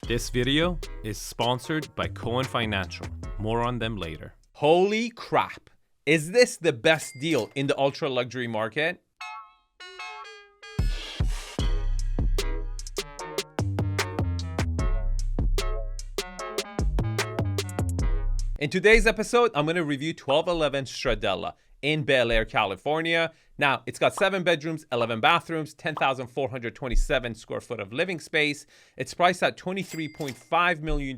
This video is sponsored by Cohen Financial. More on them later. Holy crap. Is this the best deal in the ultra luxury market? In today's episode, I'm going to review 1211 Stradella in Bel Air, California. Now, it's got 7 bedrooms, 11 bathrooms, 10,427 square foot of living space. It's priced at $23.5 million,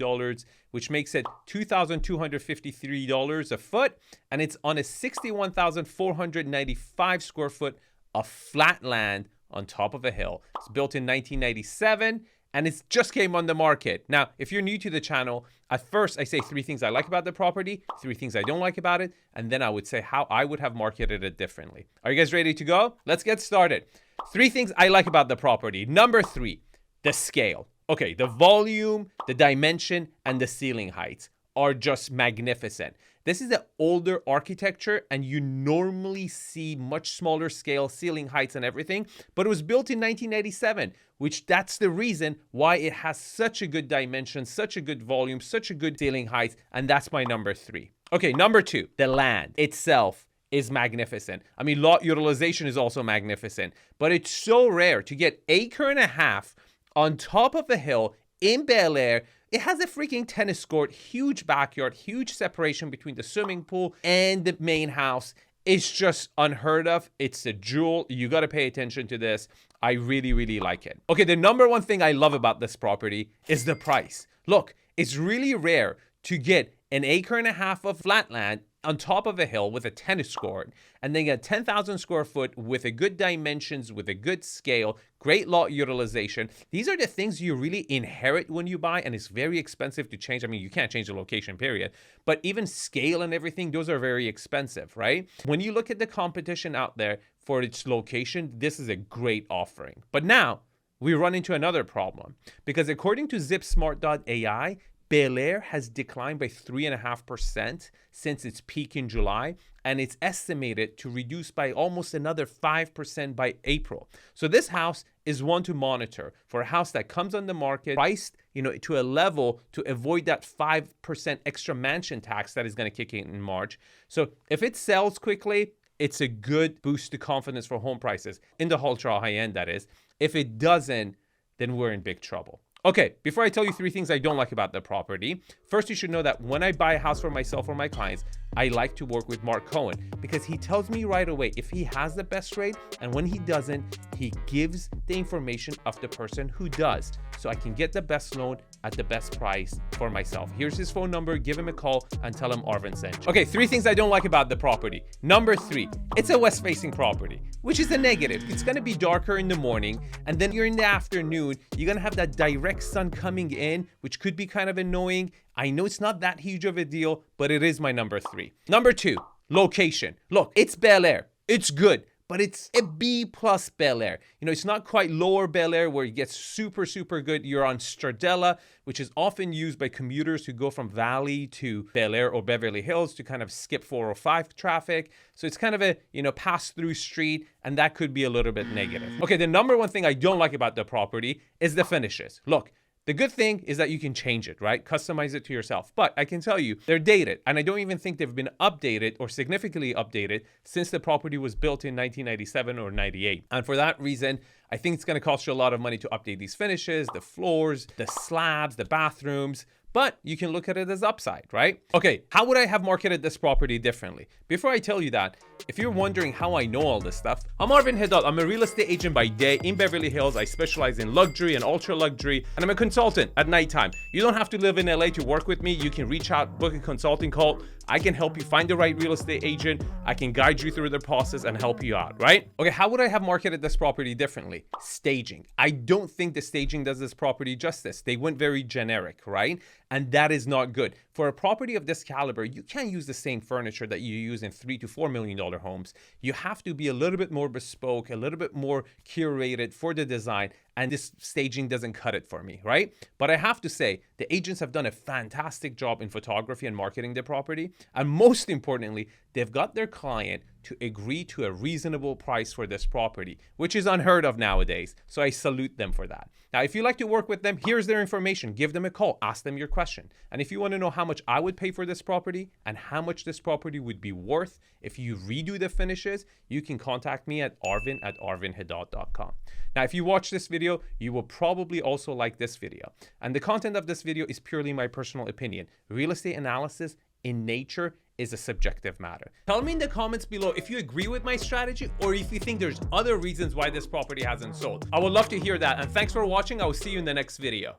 which makes it $2,253 a foot. And it's on a 61,495 square foot of flat land on top of a hill. It's built in 1997. And it just came on the market. Now, if you're new to the channel, at first I say 3 things I like about the property, 3 things I don't like about it, and then I would say how I would have marketed it differently. Are you guys ready to go? Let's get started. 3 things I like about the property. Number 3, the scale. Okay, the volume, the dimension, and the ceiling heights are just magnificent. This is an older architecture, and you normally see much smaller scale ceiling heights and everything, but it was built in 1987, which that's the reason why it has such a good dimension, such a good volume, such a good ceiling height, and that's my number 3. Okay, number 2, the land itself is magnificent. I mean, lot utilization is also magnificent, but it's so rare to get 1.5 acres on top of a hill in Bel Air. It has a freaking tennis court, huge backyard, huge separation between the swimming pool and the main house. It's just unheard of. It's a jewel. You got to pay attention to this. I really, really like it. Okay, the number 1 thing I love about this property is the price. Look, it's really rare to get 1.5 acres of flat land on top of a hill with a tennis court, and then get 10,000 square foot with a good dimensions, with a good scale, great lot utilization. These are the things you really inherit when you buy, and it's very expensive to change. I mean, you can't change the location, period. But even scale and everything, those are very expensive, right? When you look at the competition out there for its location, this is a great offering. But now, we run into another problem, because according to ZipSmart.ai, Bel Air has declined by 3.5% since its peak in July, and it's estimated to reduce by almost another 5% by April. So this house is one to monitor for a house that comes on the market priced, to a level to avoid that 5% extra mansion tax that is going to kick in March. So if it sells quickly, it's a good boost to confidence for home prices in the ultra high end, that is. If it doesn't, then we're in big trouble. Okay, before I tell you 3 things I don't like about the property, first you should know that when I buy a house for myself or my clients, I like to work with Mark Cohen, because he tells me right away if he has the best rate, and when he doesn't, he gives the information of the person who does, so I can get the best loan at the best price for myself. Here's his phone number. Give him a call and tell him Arvin sent you. Okay, 3 things I don't like about the property. Number 3, it's a west-facing property, which is a negative. It's going to be darker in the morning, and then you're in the afternoon, you're going to have that direct sun coming in, which could be kind of annoying. I know it's not that huge of a deal, but it is my number 3. Number 2, location. Look, it's Bel Air. It's good, but it's a B+ Bel Air. It's not quite lower Bel Air where it gets super, super good. You're on Stradella, which is often used by commuters who go from Valley to Bel Air or Beverly Hills to kind of skip 405 traffic. So it's kind of a, pass-through street, and that could be a little bit negative. Okay, the number 1 thing I don't like about the property is the finishes. Look, the good thing is that you can change it, right? Customize it to yourself. But I can tell you, they're dated, and I don't even think they've been updated or significantly updated since the property was built in 1997 or 98. And for that reason, I think it's going to cost you a lot of money to update these finishes, the floors, the slabs, the bathrooms. But you can look at it as upside, right? Okay, how would I have marketed this property differently? Before I tell you that, if you're wondering how I know all this stuff, I'm 𝐷𝐷𝐷. I'm a real estate agent by day in Beverly Hills. I specialize in luxury and ultra luxury, and I'm a consultant at nighttime. You don't have to live in LA to work with me. You can reach out, book a consulting call. I can help you find the right real estate agent. I can guide you through the process and help you out, right? Okay, how would I have marketed this property differently? Staging. I don't think the staging does this property justice. They went very generic, right? And that is not good. For a property of this caliber, you can't use the same furniture that you use in $3 to $4 million homes. You have to be a little bit more bespoke, a little bit more curated for the design, and this staging doesn't cut it for me, right? But I have to say, the agents have done a fantastic job in photography and marketing their property. And most importantly, they've got their client to agree to a reasonable price for this property, which is unheard of nowadays. So I salute them for that. Now, if you like to work with them, here's their information. Give them a call, ask them your question. And if you want to know how much I would pay for this property and how much this property would be worth if you redo the finishes, you can contact me at arvin@arvinhedad.com. Now, if you watch this video, you will probably also like this video. And the content of this video is purely my personal opinion. Real estate analysis in nature is a subjective matter. Tell me in the comments below if you agree with my strategy or if you think there's other reasons why this property hasn't sold. I would love to hear that. And thanks for watching. I will see you in the next video.